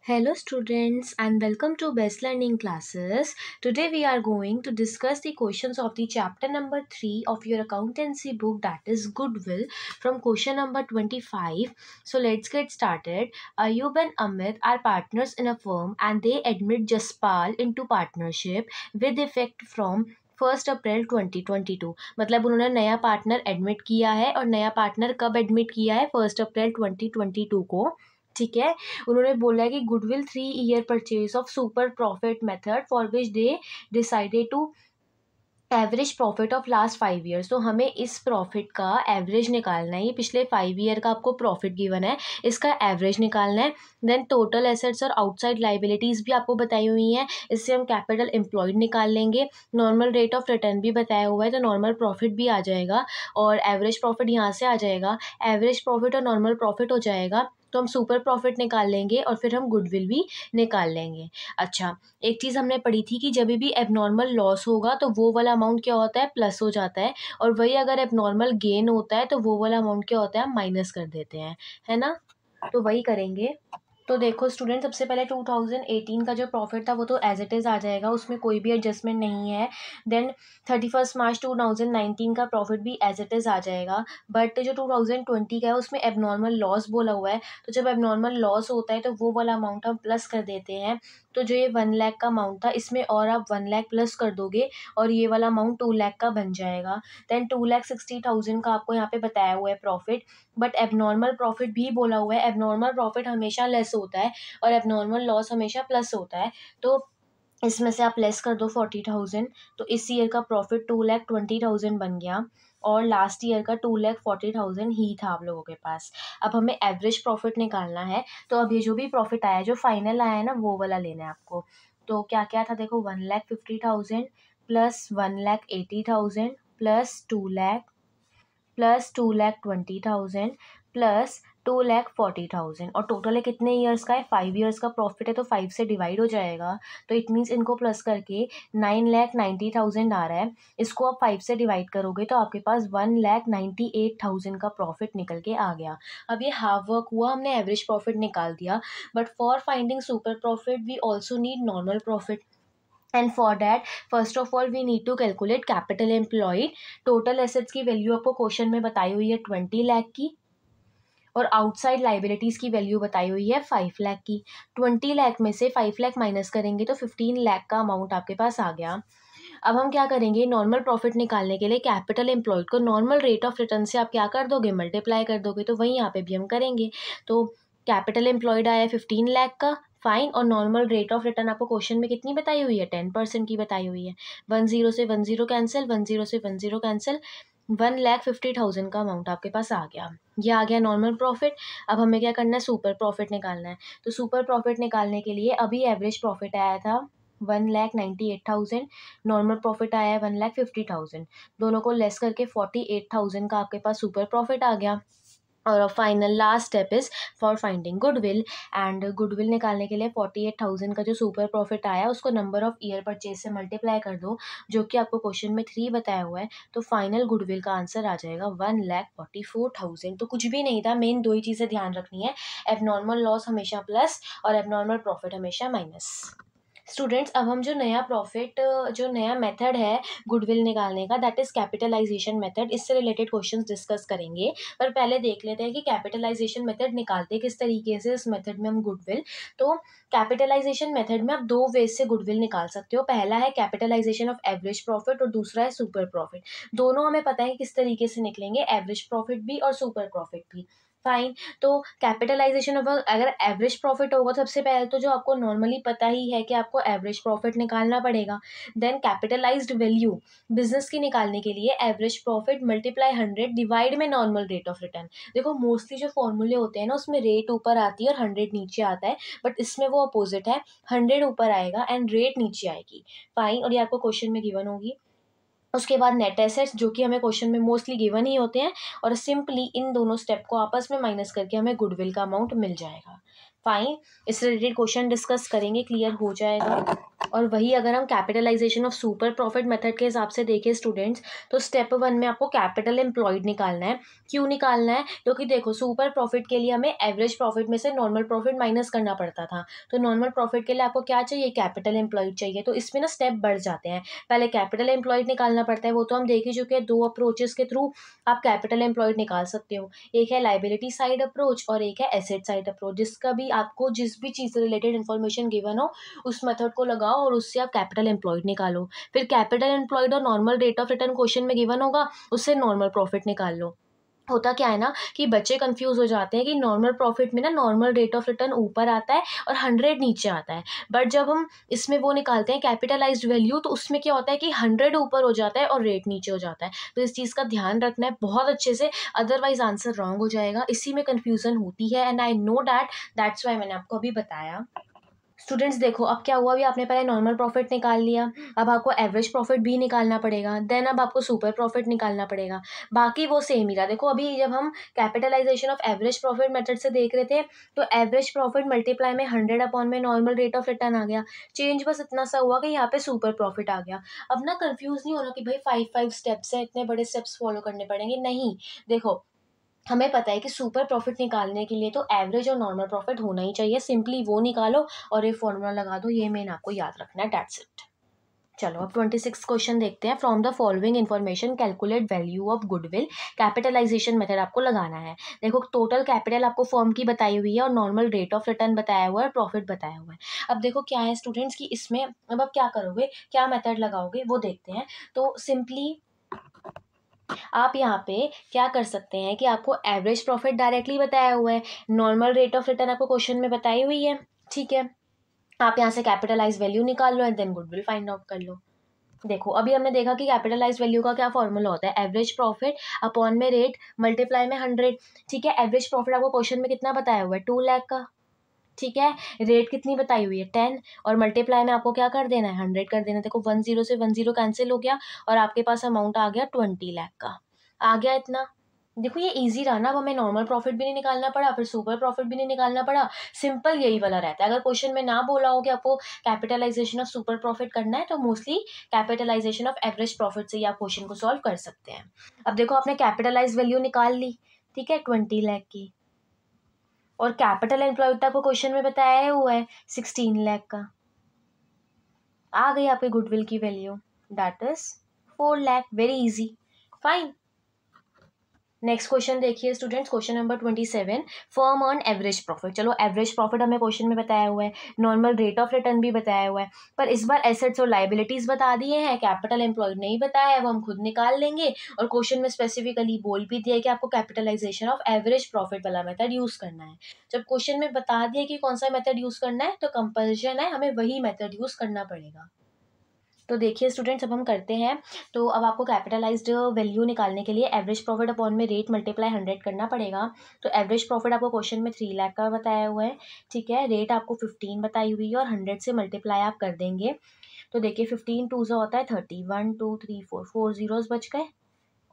Hello students and welcome to Best Learning Classes. Today we are going to discuss the questions of the chapter number 3 of your accountancy book, that is Goodwill, from question number 25. So let's get started. Ayub and Amit are partners in a firm and they admit Jaspal into partnership with effect from 1 अप्रैल 2022। मतलब उन्होंने नया partner admit किया है और नया partner कब admit किया है? 1 अप्रैल 2022 को। ठीक है, उन्होंने बोला है कि goodwill 3 year purchase of super profit method for which they decided to average profit of last 5 years. तो हमें इस प्रॉफिट का एवरेज निकालना है। ये पिछले 5 ईयर का आपको प्रॉफिट गिवन है, इसका एवरेज निकालना है। देन टोटल एसेट्स और आउटसाइड लाइबिलिटीज़ भी आपको बताई हुई हैं, इससे हम कैपिटल एम्प्लॉयड निकाल लेंगे। नॉर्मल रेट ऑफ रिटर्न भी बताया हुआ है, तो नॉर्मल प्रॉफिट भी आ जाएगा और एवरेज प्रॉफिट यहाँ से आ जाएगा। एवरेज प्रॉफिट और नॉर्मल प्रॉफिट हो जाएगा तो हम सुपर प्रॉफिट निकाल लेंगे और फिर हम गुडविल भी निकाल लेंगे। अच्छा, एक चीज़ हमने पढ़ी थी कि जब भी एबनॉर्मल लॉस होगा तो वो वाला अमाउंट क्या होता है? प्लस हो जाता है, और वही अगर एबनॉर्मल गेन होता है तो वो वाला अमाउंट क्या होता है? हम माइनस कर देते हैं, है ना? तो वही करेंगे। तो देखो स्टूडेंट, सबसे पहले 2018 का जो प्रॉफिट था वो तो एज इट इज़ आ जाएगा, उसमें कोई भी एडजस्टमेंट नहीं है। देन 31 मार्च 2019 का प्रॉफिट भी एज इट इज़ आ जाएगा। बट जो 2020 का है उसमें एबनॉर्मल लॉस बोला हुआ है, तो जब एबनॉर्मल लॉस होता है तो वो वाला अमाउंट हम प्लस कर देते हैं। तो जो ये 1 लाख का अमाउंट था इसमें और आप 1 लाख प्लस कर दोगे और ये वाला अमाउंट 2 लाख का बन जाएगा। देन 2,60,000 का आपको यहाँ पे बताया हुआ है प्रॉफिट, बट एबनॉर्मल प्रॉफिट भी बोला हुआ है। एबनॉर्मल प्रॉफिट हमेशा लेस होता है और एबनॉर्मल लॉस हमेशा प्लस होता है, तो इसमें से आप लेस कर दो 40,000। तो इस ईयर का प्रॉफिट 2,20,000 बन गया और लास्ट ईयर का 2,40,000 ही था आप लोगों के पास। अब हमें एवरेज प्रॉफिट निकालना है, तो अब ये जो भी प्रॉफिट आया, जो फाइनल आया है ना, वो वाला लेना है आपको। तो क्या क्या था देखो, 1,50,000 plus 1,80,000 plus 2 lakh plus 2,20,000 plus 2,40,000, और टोटल है कितने ईयर्स का है? 5 ईयर्स का प्रॉफिट है, तो 5 से डिवाइड हो जाएगा। तो इट मीन्स इनको प्लस करके 9,90,000 आ रहा है। इसको आप 5 से डिवाइड करोगे तो आपके पास 1,98,000 का प्रॉफिट निकल के आ गया। अब ये हाफ वर्क हुआ, हमने एवरेज प्रॉफिट निकाल दिया, but for finding super profit we also need normal profit. And for that first of all we need to calculate capital employed. Total assets की वैल्यू आपको क्वेश्चन में बताई हुई है 20 लाख की, और आउटसाइड लाइबिलिटीज़ की वैल्यू बताई हुई है 5 लाख की। 20 लाख में से 5 लाख माइनस करेंगे तो 15 लाख का अमाउंट आपके पास आ गया। अब हम क्या करेंगे? नॉर्मल प्रॉफिट निकालने के लिए कैपिटल एम्प्लॉयड को नॉर्मल रेट ऑफ रिटर्न से आप क्या कर दोगे? मल्टीप्लाई कर दोगे। तो वहीं यहाँ पे भी हम करेंगे। तो कैपिटल एम्प्लॉयड आया 15 लाख का, फाइन, और नॉर्मल रेट ऑफ रिटर्न आपको क्वेश्चन में कितनी बताई हुई है? 10% की बताई हुई है। 10 से 10 कैंसिल, 10 से 10 कैंसिल, 1,50,000 का अमाउंट आपके पास आ गया। ये आ गया नॉर्मल प्रॉफिट। अब हमें क्या करना है? सुपर प्रॉफिट निकालना है। तो सुपर प्रॉफिट निकालने के लिए अभी एवरेज प्रॉफिट आया था 1,98,000, नॉर्मल प्रॉफिट आया है 1,50,000। दोनों को लेस करके 48,000 का आपके पास सुपर प्रॉफिट आ गया। और final last step is for finding goodwill, and goodwill निकालने के लिए 48,000 का जो सुपर प्रॉफिट आया उसको नंबर ऑफ ईयर परचेज से मल्टीप्लाई कर दो, जो कि आपको क्वेश्चन में 3 बताया हुआ है। तो फाइनल गुडविल का आंसर आ जाएगा 1,44,000। तो कुछ भी नहीं था, मेन 2 ही चीज़ें ध्यान रखनी है, एबनॉर्मल लॉस हमेशा प्लस और एबनॉर्मल प्रॉफिट हमेशा माइनस। स्टूडेंट्स, अब हम जो नया मेथड है गुडविल निकालने का, दैट इज़ कैपिटलाइजेशन मेथड, इससे रिलेटेड क्वेश्चंस डिस्कस करेंगे। पर पहले देख लेते हैं कि कैपिटलाइजेशन मेथड निकालते किस तरीके से। इस मेथड में हम गुडविल, तो कैपिटलाइजेशन मेथड में आप 2 वेज से गुडविल निकाल सकते हो। पहला है कैपिटलाइजेशन ऑफ एवरेज प्रॉफिट और दूसरा है सुपर प्रॉफिट। दोनों हमें पता है किस तरीके से निकलेंगे, एवरेज प्रॉफिट भी और सुपर प्रॉफिट भी। फाइन, तो कैपिटलाइजेशन ऑफ, अगर एवरेज प्रॉफिट होगा, सबसे पहले तो जो आपको नॉर्मली पता ही है कि आपको एवरेज प्रॉफिट निकालना पड़ेगा। देन कैपिटलाइज्ड वैल्यू बिजनेस की निकालने के लिए एवरेज प्रॉफिट मल्टीप्लाई 100 डिवाइड में नॉर्मल रेट ऑफ रिटर्न। देखो मोस्टली जो फॉर्मूले होते हैं ना, उसमें रेट ऊपर आती है और 100 नीचे आता है, बट इसमें वो अपोजिट है, 100 ऊपर आएगा एंड रेट नीचे आएगी। फाइन, और ये आपको क्वेश्चन में गिवन होगी। उसके बाद नेट एसेट्स, जो कि हमें क्वेश्चन में मोस्टली गिवन ही होते हैं, और सिंपली इन दोनों स्टेप को आपस में माइनस करके हमें गुडविल का अमाउंट मिल जाएगा। फाइन, इससे रिलेटेड क्वेश्चन डिस्कस करेंगे, क्लियर हो जाएगा। और वही अगर हम capitalisation of super profit method के हिसाब से देखें स्टूडेंट्स, तो स्टेप 1 में आपको कैपिटल एम्प्लॉयड निकालना है। क्यों निकालना है? क्योंकि देखो सुपर प्रॉफिट के लिए हमें एवरेज प्रॉफिट में से नॉर्मल प्रॉफिट माइनस करना पड़ता था, तो नॉर्मल प्रॉफिट के लिए आपको क्या चाहिए? कैपिटल एम्प्लॉयड चाहिए। तो इसमें ना स्टेप बढ़ जाते हैं, पहले कैपिटल एम्प्लॉयड निकालना पड़ता है, वो तो हम देख ही चुके हैं। 2 अप्रोचेस के थ्रू आप कैपिटल एम्प्लॉयड निकाल सकते हो, एक है लाइबिलिटी साइड अप्रोच और एक है एसेट साइड अप्रोच। जिसका भी आपको जिस भी चीज़ से रिलेटेड इन्फॉर्मेशन गिवन हो उस मेथड को लगाओ और उससे आप कैपिटल एम्प्लॉयड निकालो। फिर कैपिटल एम्प्लॉयड और normal rate of return question में गिवन होगा, उससे नॉर्मल प्रॉफिट निकाल लो। होता क्या है ना कि बच्चे कंफ्यूज हो जाते हैं कि नॉर्मल प्रॉफिट में ना नॉर्मल रेट ऑफ रिटर्न ऊपर आता है और 100 नीचे आता है, बट जब हम इसमें वो निकालते हैं कैपिटलाइज्ड वैल्यू, तो उसमें क्या होता है कि 100 ऊपर हो जाता है और रेट नीचे हो जाता है। तो इस चीज़ का ध्यान रखना है बहुत अच्छे से, अदरवाइज आंसर रॉन्ग हो जाएगा। इसी में कन्फ्यूजन होती है and I know that's why मैंने आपको अभी बताया। स्टूडेंट्स देखो अब क्या हुआ, अभी आपने पहले नॉर्मल प्रॉफिट निकाल लिया, अब आपको एवरेज प्रॉफिट भी निकालना पड़ेगा, देन अब आपको सुपर प्रॉफिट निकालना पड़ेगा। बाकी वो सेम ही रहा। देखो अभी जब हम capitalisation of average profit method से देख रहे थे, तो एवरेज प्रॉफिट मल्टीप्लाई में 100 अपॉन में नॉर्मल रेट ऑफ रिटर्न आ गया। चेंज बस इतना सा हुआ कि यहाँ पे सुपर प्रॉफिट आ गया। अब ना कंफ्यूज नहीं होना कि भाई 5 स्टेप्स हैं, इतने बड़े स्टेप्स फॉलो करने पड़ेंगे, नहीं। देखो हमें पता है कि सुपर प्रॉफिट निकालने के लिए तो एवरेज और नॉर्मल प्रॉफिट होना ही चाहिए, सिंपली वो निकालो और ये फॉर्मूला लगा दो, ये मेन आपको याद रखना है, दैट्स इट। चलो अब 26 क्वेश्चन देखते हैं। From the following information calculate value of goodwill. Capitalisation method आपको लगाना है। देखो टोटल कैपिटल आपको फर्म की बताई हुई है और नॉर्मल रेट ऑफ रिटर्न बताया हुआ है, प्रॉफिट बताया हुआ है। अब देखो क्या है स्टूडेंट्स की इसमें, अब आप क्या करोगे, क्या मेथड लगाओगे वो देखते हैं। तो सिंपली आप यहाँ पे क्या कर सकते हैं कि आपको एवरेज प्रॉफिट डायरेक्टली बताया हुआ है, नॉर्मल रेट ऑफ रिटर्न आपको क्वेश्चन में बताई हुई है, ठीक है। आप यहाँ से कैपिटलाइज वैल्यू निकाल लो and then goodwill find out कर लो। देखो अभी हमने देखा कि कैपिटलाइज वैल्यू का क्या फॉर्मूला होता है, एवरेज प्रॉफिट अपॉन में रेट मल्टीप्लाई में 100, ठीक है। एवरेज प्रॉफिट आपको क्वेश्चन में कितना बताया हुआ है, 2 लाख का, ठीक है। रेट कितनी बताई हुई है, 10, और मल्टीप्लाई में आपको क्या कर देना है, 100 कर देना है। देखो 10 से 10 कैंसिल हो गया और आपके पास अमाउंट आ गया 20 लाख का, आ गया इतना। देखो ये इजी रहा ना, अब हमें नॉर्मल प्रॉफिट भी नहीं निकालना पड़ा, फिर सुपर प्रॉफिट भी नहीं निकालना पड़ा, सिंपल यही वाला रहता है। अगर क्वेश्चन में ना बोला हो कि आपको कैपिटलाइजेशन ऑफ सुपर प्रॉफिट करना है, तो mostly capitalisation of average profit से ही आप क्वेश्चन को सॉल्व कर सकते हैं। अब देखो आपने कैपिटलाइज वैल्यू निकाल ली, ठीक है, 20 लाख की, और कैपिटल एम्प्लॉयड आपको क्वेश्चन में बताया हुआ है 16 लाख का। आ गई आपकी गुडविल की value, that is 4 lakh, very easy, fine. Next question देखिए students, question number 27, firm on average profit. चलो एवरेज प्रॉफिट हमें क्वेश्चन में बताया हुआ है, नॉर्मल रेट ऑफ रिटर्न भी बताया हुआ है, पर इस बार एसेट्स और लाइबिलिटीज बता दिए हैं, कैपिटल एम्प्लॉयड नहीं बताया है, वो हम खुद निकाल लेंगे। और क्वेश्चन में स्पेसिफिकली बोल भी दिया है कि आपको कैपिटलाइजेशन ऑफ एवरेज प्रॉफिट वाला मेथड यूज करना है। जब क्वेश्चन में बता दिया कि कौन सा मेथड यूज करना है, तो कंपल्शन है, हमें वही मेथड यूज करना पड़ेगा। तो देखिए स्टूडेंट्स अब हम करते हैं। तो अब आपको कैपिटलाइज्ड वैल्यू निकालने के लिए एवरेज प्रॉफिट अपॉन में रेट मल्टीप्लाई 100 करना पड़ेगा। तो एवरेज प्रॉफिट आपको क्वेश्चन में 3 लाख का बताया हुआ है, ठीक है। रेट आपको 15 बताई हुई है और 100 से मल्टीप्लाई आप कर देंगे। तो देखिए 15 टू से होता है 30, 1 2 3 4 जीरोज बच गए,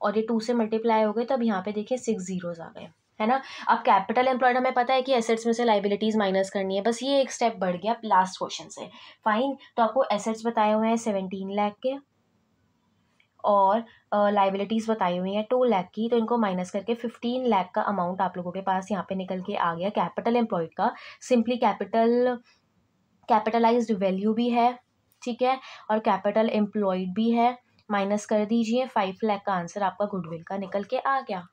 और ये 2 से मल्टीप्लाई हो गए, तब यहाँ पे देखिए 6 जीरोज आ गए, है ना। अब कैपिटल एम्प्लॉयड हमें पता है कि एसेट्स में से लाइबिलिटीज माइनस करनी है, बस ये एक स्टेप बढ़ गया लास्ट क्वेश्चन से, फाइन। तो आपको एसेट्स बताए हुए हैं 17 लाख के और लाइबिलिटीज बताई हुई हैं 2 लाख की, तो इनको माइनस करके 15 लाख का अमाउंट आप लोगों के पास यहाँ पे निकल के आ गया कैपिटल एम्प्लॉयड का। सिंपली कैपिटलाइज्ड वैल्यू भी है, ठीक है, और कैपिटल एम्प्लॉयड भी है, माइनस कर दीजिए, 5 लाख का आंसर आपका गुडविल का निकल के आ गया।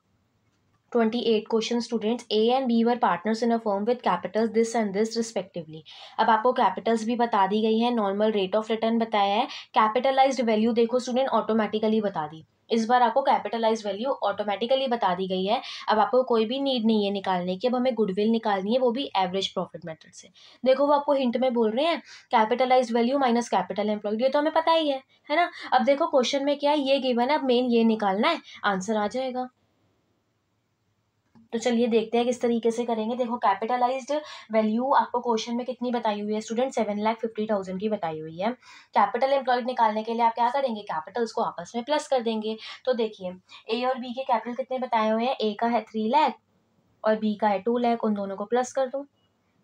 28 question students, A and B were partners in a firm with capitals this and this respectively. अब आपको कैपिटल्स भी बता दी गई है, नॉर्मल रेट ऑफ रिटर्न बताया है, कैपिटलाइज्ड वैल्यू देखो स्टूडेंट ऑटोमेटिकली बता दी, इस बार आपको कैपिटलाइज वैल्यू ऑटोमेटिकली बता दी गई है। अब आपको कोई भी नीड नहीं है निकालने की, अब हमें गुडविल निकालनी है, वो भी एवरेज प्रॉफिट मेथड से। देखो वो आपको हिंट में बोल रहे हैं capitalise value minus capital employed, ये तो हमें पता ही है ना। अब देखो क्वेश्चन में क्या है, ये गिवन है, अब मेन ये निकालना है, आंसर आ जाएगा। तो चलिए देखते हैं किस तरीके से करेंगे। देखो कैपिटलाइज्ड वैल्यू आपको क्वेश्चन में कितनी बताई हुई है स्टूडेंट, 7,50,000 की बताई हुई है। कैपिटल एम्प्लॉयड निकालने के लिए आप क्या करेंगे, कैपिटल्स को आपस में प्लस कर देंगे। तो देखिए ए और बी के कैपिटल कितने बताए हुए हैं, ए का है 3 लाख और बी का है 2 लाख, उन दोनों को प्लस कर दो,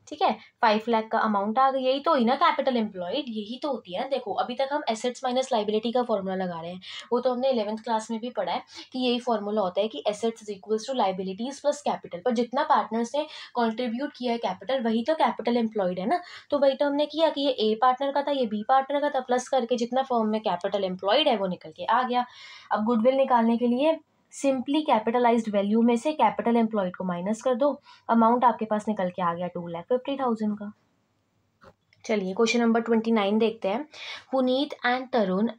ठीक है, 5 लाख का अमाउंट आ गया। यही तो हुई ना कैपिटल एम्प्लॉयड, यही तो होती है ना। देखो अभी तक हम एसेट्स माइनस लाइबिलिटी का फॉर्मूला लगा रहे हैं, वो तो हमने 11th क्लास में भी पढ़ा है कि यही फॉर्मूला होता है कि assets is equals to liabilities plus capital, पर जितना पार्टनर्स ने कॉन्ट्रीब्यूट किया है कैपिटल वही तो कैपिटल एम्प्लॉयड है ना। तो वही तो हमने किया कि ये ए पार्टनर का था, ये बी पार्टनर का था, प्लस करके जितना फर्म में कैपिटल एम्प्लॉयड है वो निकल के आ गया। अब गुडविल निकालने के लिए सिंपली कैपिटलाइज्ड वैल्यू में से कैपिटल एम्प्लॉयड को माइनस कर दो, अमाउंट आपके पास निकल के आ गया 2,50,000 का। चलिए क्वेश्चन नंबर 29 देखते हैं। Puneet and Tarun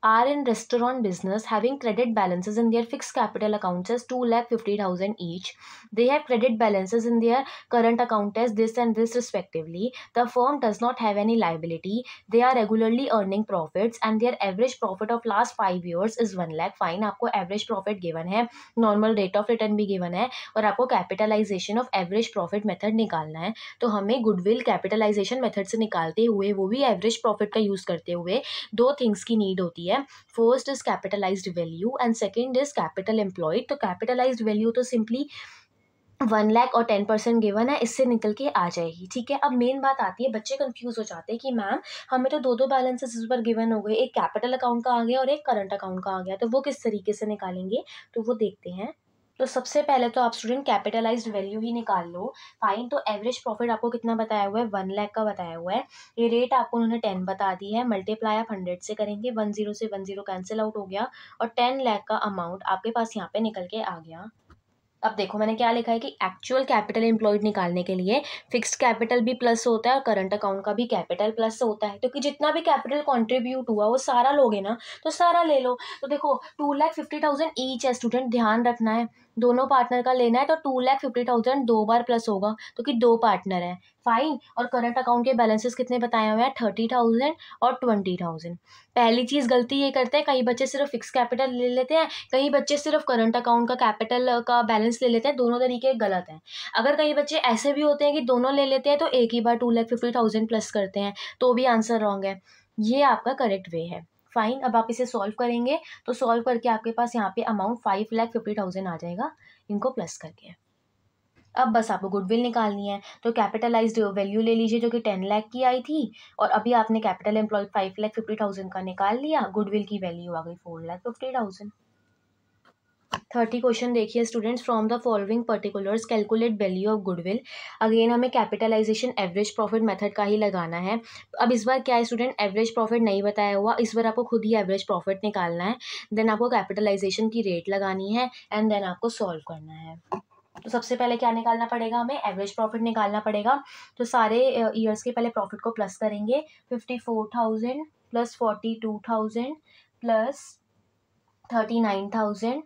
are in restaurant business having credit balances in their fixed capital accounts as 2,50,000 each. They have credit balances in their current account as this and this respectively. The firm does not have any liability. They are regularly earning profits and their average profit of last 5 years is 1 lakh. Fine, आपको average profit given है, normal rate of return भी given है, और आपको capitalization of average profit method निकालना है। तो हमें goodwill capitalization method से निकालते हुए, वो भी average profit का यूज करते हुए, दो थिंग्स की नीड होती है। First is capitalised value and second is capital employed. तो कैपिटलाइज्ड वैल्यू तो सिंपली 1 लाख और 10% गिवन है, इससे निकल के आ जाएगी। ठीक है, अब मेन बात आती है, बच्चे कंफ्यूज हो जाते हैं कि मैम हमें तो दो बैलेंसेस इस पर गिवन हो गए, एक कैपिटल अकाउंट का आ गया और एक करंट अकाउंट का आ गया, तो वो किस तरीके से निकालेंगे, तो वो देखते हैं। तो सबसे पहले तो आप स्टूडेंट कैपिटलाइज्ड वैल्यू ही निकाल लो। फाइन, तो एवरेज प्रॉफिट आपको कितना बताया हुआ है, 1 लाख का बताया हुआ है। ये रेट आपको उन्होंने 10 बता दी है, मल्टीप्लाई आप 100 से करेंगे, 10 से 10 कैंसिल आउट हो गया और 10 लाख का अमाउंट आपके पास यहाँ पे निकल के आ गया। अब देखो मैंने क्या लिखा है कि एक्चुअल कैपिटल एम्प्लॉयड निकालने के लिए फिक्स्ड कैपिटल भी प्लस होता है और करंट अकाउंट का भी कैपिटल प्लस होता है, क्योंकि जितना भी कैपिटल कंट्रीब्यूट हुआ वो सारा लोगे ना, तो सारा ले लो। तो देखो 2,50,000 ईच है स्टूडेंट, ध्यान रखना है दोनों पार्टनर का लेना है, तो 2,50,000 दो बार प्लस होगा क्योंकि दो पार्टनर है। फाइन, और करंट अकाउंट के बैलेंसेस कितने बताए हुए हैं, 30,000 और 20,000। पहली चीज गलती ये करते हैं, कई बच्चे सिर्फ फिक्स कैपिटल ले लेते हैं, कई बच्चे सिर्फ करंट अकाउंट का कैपिटल का बैलेंस ले लेते हैं, दोनों तरीके गलत हैं। अगर कई बच्चे ऐसे भी होते हैं कि दोनों ले लेते हैं तो एक ही बार 2,50,000 प्लस करते हैं, तो भी आंसर रॉन्ग है। ये आपका करेक्ट वे है। फाइन, अब आप इसे सॉल्व करेंगे तो सॉल्व करके आपके पास यहाँ पे अमाउंट 5,50,000 आ जाएगा इनको प्लस करके। अब बस आपको गुडविल निकालनी है, तो कैपिटलाइज्ड वैल्यू ले लीजिए जो कि 10 लाख की आई थी, और अभी आपने कैपिटल एम्प्लॉयड 5,50,000 का निकाल लिया, गुडविल की वैल्यू आ गई 4,50,000। 30 क्वेश्चन देखिए students, from the following particulars calculate value of goodwill. Again हमें कैपिटलाइजेशन एवरेज प्रॉफिट मेथड का ही लगाना है। अब इस बार क्या है स्टूडेंट, एवरेज प्रॉफिट नहीं बताया हुआ, इस बार आपको खुद ही एवरेज प्रॉफिट निकालना है, देन आपको कैपिटलाइजेशन की रेट लगानी है एंड देन आपको सॉल्व करना है। तो सबसे पहले क्या निकालना पड़ेगा, हमें एवरेज प्रॉफिट निकालना पड़ेगा। तो सारे ईयर्स के पहले प्रॉफिट को प्लस करेंगे, 54,000 plus 42,000 plus 39,000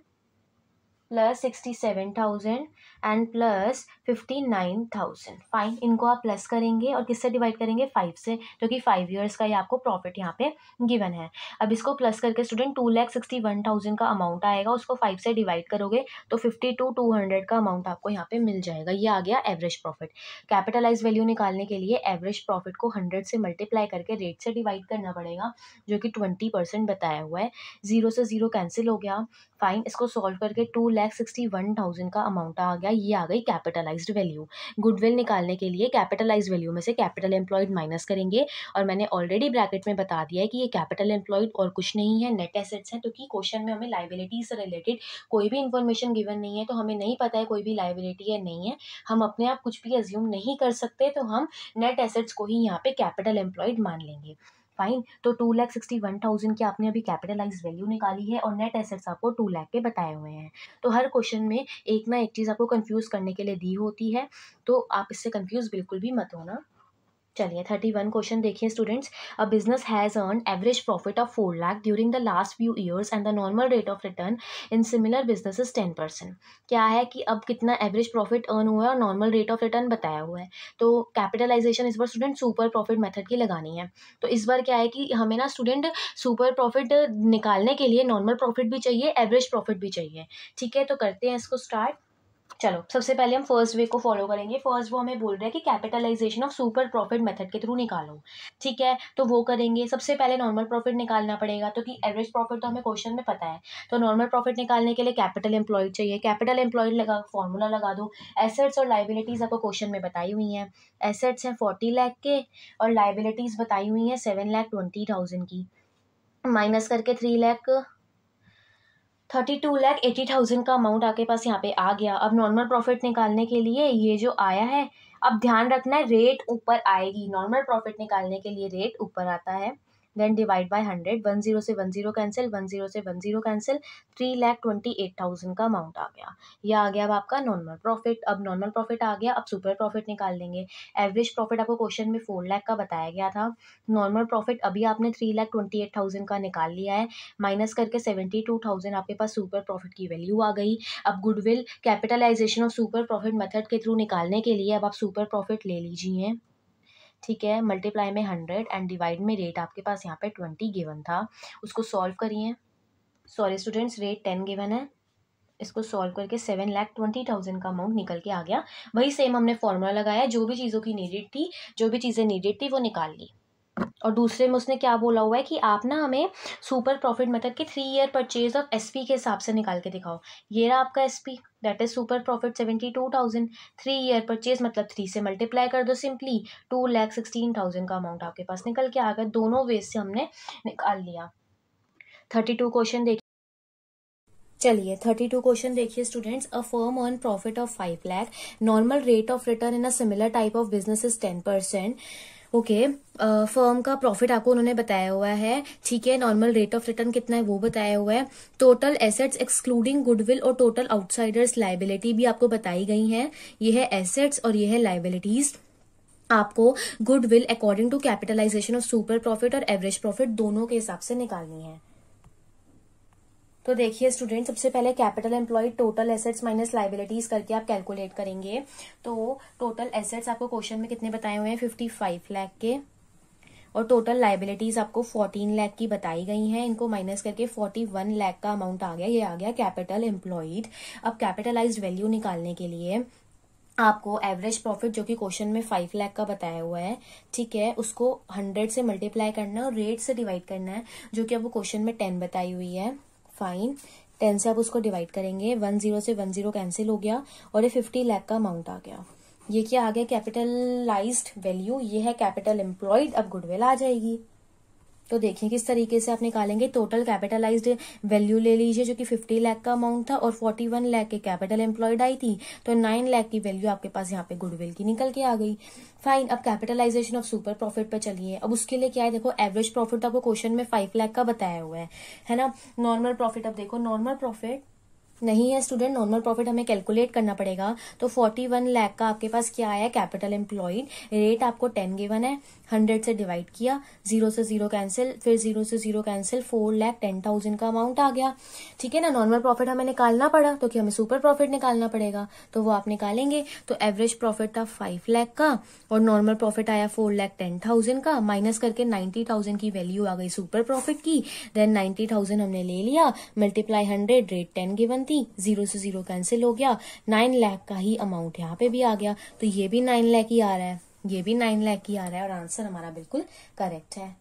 plus 67,000 and plus 59,000। Fine, इनको आप प्लस करेंगे और किससे डिवाइड करेंगे, 5 से, जो कि 5 ईयर्स का ये आपको प्रॉफिट यहाँ पे गिवन है। अब इसको प्लस करके स्टूडेंट 2,61,000 का अमाउंट आएगा, उसको 5 से डिवाइड करोगे तो 52,200 का अमाउंट आपको यहाँ पे मिल जाएगा। ये आ गया एवरेज प्रॉफिट। कैपिटलाइज वैल्यू निकालने के लिए एवरेज प्रॉफिट को 100 से मल्टीप्लाई करके रेट से डिवाइड करना पड़ेगा, जो कि 20% बताया हुआ है। 0 से 0 कैंसिल हो गया। फाइन, इसको सॉल्व करके 2,61,000 का अमाउंट आ गया, ये आ गई कैपिटलाइज्ड वैल्यू। गुडविल निकालने के लिए कैपिटलाइज्ड वैल्यू में से कैपिटल एम्प्लॉयड माइनस करेंगे, और मैंने ऑलरेडी ब्रैकेट में बता दिया है कि ये कैपिटल एम्प्लॉयड और कुछ नहीं है, नेट एसेट्स है, क्योंकि क्वेश्चन में हमें लाइबिलिटी से रिलेटेड कोई भी इन्फॉर्मेशन गिवन नहीं है, तो हमें नहीं पता है कोई भी लाइबिलिटी है नहीं है, हम अपने आप कुछ भी एज्यूम नहीं कर सकते, तो हम नेट एसेट्स को ही यहाँ पे कैपिटल एम्प्लॉयड मान लेंगे। फाइन, तो 2,61,000 की आपने अभी कैपिटलाइज वैल्यू निकाली है और नेट एसेट्स आपको 2 लाख के बताए हुए हैं। तो हर क्वेश्चन में एक ना एक चीज़ आपको कंफ्यूज करने के लिए दी होती है, तो आप इससे कंफ्यूज बिल्कुल भी मत होना। चलिए 31 क्वेश्चन देखिए students, a business has earn average profit of 4 lakh during the last few years and the normal rate of return in similar businesses 10%। क्या है कि अब कितना एवरेज प्रॉफिट अर्न हुआ है और नॉर्मल रेट ऑफ रिटर्न बताया हुआ है। तो कैपिटलाइजेशन इस बार स्टूडेंट सुपर प्रॉफिट मेथड की लगानी है। तो इस बार क्या है कि हमें ना स्टूडेंट सुपर प्रॉफिट निकालने के लिए नॉर्मल प्रॉफिट भी चाहिए, एवरेज प्रॉफिट भी चाहिए। ठीक है, तो करते हैं इसको स्टार्ट। चलो सबसे पहले हम फर्स्ट वे को फॉलो करेंगे। फर्स्ट वो हमें बोल रहा है कि capitalisation of super profit method के थ्रू निकालो, ठीक है। तो वो करेंगे। सबसे पहले नॉर्मल प्रॉफिट निकालना पड़ेगा, तो कि एवरेज प्रॉफिट तो हमें क्वेश्चन में पता है। तो नॉर्मल प्रॉफिट निकालने के लिए कैपिटल एम्प्लॉयड चाहिए। कैपिटल एम्प्लॉयड लगा फॉर्मूला लगा दो। एसेट्स और लाइबिलिटीज आपको क्वेश्चन में बताई हुई हैं। एसेट्स हैं 40 लाख के और लाइबिलिटीज बताई हुई हैं 7,20,000 की। माइनस करके 32,80,000 का अमाउंट आपके पास यहाँ पे आ गया। अब नॉर्मल प्रॉफिट निकालने के लिए ये जो आया है, अब ध्यान रखना है रेट ऊपर आएगी। नॉर्मल प्रॉफिट निकालने के लिए रेट ऊपर आता है। देन डिवाइड बाय 100, 10 से 10 कैंसिल, 10 से 10 कैंसिल, 3,28,000 का अमाउंट आ गया। यह आ गया अब आपका नॉर्मल प्रॉफिट। अब नॉर्मल प्रॉफिट आ गया, अब सुपर प्रॉफिट निकाल लेंगे। एवरेज प्रॉफिट आपको क्वेश्चन में 4 लाख का बताया गया था। नॉर्मल प्रॉफिट अभी आपने 3,28,000 का निकाल लिया है। माइनस करके 72,000 आपके पास सुपर प्रॉफिट की वैल्यू आ गई। अब goodwill capitalisation of super profit method के थ्रू निकालने के लिए अब आप सुपर प्रॉफिट ले लीजिए, ठीक है। मल्टीप्लाई में 100 एंड डिवाइड में रेट आपके पास यहाँ पे 20 गिवन था, उसको सॉल्व करिए। सॉरी स्टूडेंट्स, रेट 10 गिवन है। इसको सॉल्व करके 7,20,000 का अमाउंट निकल के आ गया। वही सेम हमने फॉर्मूला लगाया, जो भी चीज़ों की नीडेड थी, जो भी चीज़ें नीडेड थी वो निकाल ली। और दूसरे में उसने क्या बोला हुआ है कि आप ना हमें सुपर प्रॉफिट मेथड के 3 ईयर परचेज ऑफ एसपी के हिसाब से निकाल के दिखाओ। ये रहा आपका SP, that is super profit 72,000। 3 year purchase मतलब 3 से मल्टीप्लाई कर दो सिंपली, 2,16,000 का अमाउंट आपके पास निकल के आ गया। दोनों वेज से हमने निकाल लिया। 32 क्वेश्चन देखिए। चलिए 32 क्वेश्चन देखिए students. A firm earn profit of 5 lakh, normal rate of return in a similar type of business is 10%। Okay, firm का प्रॉफिट आपको उन्होंने बताया हुआ है, ठीक है। नॉर्मल रेट ऑफ रिटर्न कितना है वो बताया हुआ है। टोटल एसेट्स एक्सक्लूडिंग गुडविल और टोटल आउटसाइडर्स लाइबिलिटी भी आपको बताई गई हैं। ये है एसेट्स और ये है लाइबिलिटीज। आपको goodwill according to capitalization of super profit और एवरेज प्रॉफिट दोनों के हिसाब से निकालनी है। तो देखिए स्टूडेंट, सबसे पहले capital employed total assets minus liabilities करके आप कैलकुलेट करेंगे। तो टोटल एसेट्स आपको क्वेश्चन में कितने बताए हुए हैं, 55 लाख के, और टोटल लाइबिलिटीज आपको 14 लाख की बताई गई हैं। इनको माइनस करके 41 लाख का अमाउंट आ गया। ये आ गया कैपिटल एम्प्लॉयड। अब कैपिटलाइज्ड वैल्यू निकालने के लिए आपको एवरेज प्रॉफिट जो कि क्वेश्चन में 5 लाख का बताया हुआ है, ठीक है, उसको 100 से मल्टीप्लाई करना है और रेट से डिवाइड करना है, जो कि आपको क्वेश्चन में 10 बताई हुई है। फाइन, 10 से आप उसको डिवाइड करेंगे, 10 से 10 कैंसिल हो गया और ये 50 लाख का अमाउंट आ गया। ये क्या आ गया, कैपिटलाइज्ड वैल्यू। ये है कैपिटल एम्प्लॉयड। अब गुडविल आ जाएगी। तो देखिए किस तरीके से आप निकालेंगे। टोटल कैपिटलाइज्ड वैल्यू ले लीजिए जो कि 50 लाख का अमाउंट था और 41 लाख के कैपिटल एम्प्लॉयड आई थी, तो 9 लाख की वैल्यू आपके पास यहाँ पे गुडविल की निकल के आ गई। फाइन, अब कैपिटलाइजेशन ऑफ सुपर प्रॉफिट पर चलिए। अब उसके लिए क्या है, देखो एवरेज प्रॉफिट आपको क्वेश्चन में 5 लाख का बताया हुआ है ना। नॉर्मल प्रॉफिट, अब देखो नॉर्मल प्रॉफिट नहीं है स्टूडेंट, नॉर्मल प्रॉफिट हमें कैलकुलेट करना पड़ेगा। तो 41 लाख का आपके पास क्या आया, कैपिटल एम्प्लॉयड। रेट आपको 10 गिवन है, 100 से डिवाइड किया, 0 से 0 कैंसिल, फिर 0 से 0 कैंसिल, 4,10,000 का अमाउंट आ गया, ठीक है ना। नॉर्मल प्रॉफिट हमें निकालना पड़ा तो कि हमें सुपर प्रॉफिट निकालना पड़ेगा, तो वो आप निकालेंगे। तो एवरेज प्रॉफिट था 5 लाख का और नॉर्मल प्रॉफिट आया 4,10,000 का। माइनस करके 90,000 की वैल्यू आ गई सुपर प्रॉफिट की। देन 90,000 हमने ले लिया, मल्टीप्लाई 100, रेट 10 गिवन, 0 से 0 कैंसिल हो गया, 9 लाख का ही अमाउंट यहाँ पे भी आ गया। तो ये भी 9 लाख ही आ रहा है, ये भी 9 लाख ही आ रहा है और आंसर हमारा बिल्कुल करेक्ट है।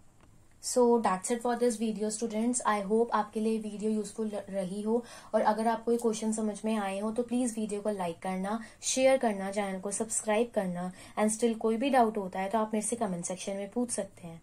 So that's it for this video students. I hope आपके लिए वीडियो यूजफुल रही हो, और अगर आपको ये क्वेश्चन समझ में आए हो तो प्लीज वीडियो को लाइक करना, शेयर करना, चैनल को सब्सक्राइब करना, एंड स्टिल कोई भी डाउट होता है तो आप मेरे से कमेंट सेक्शन में पूछ सकते हैं।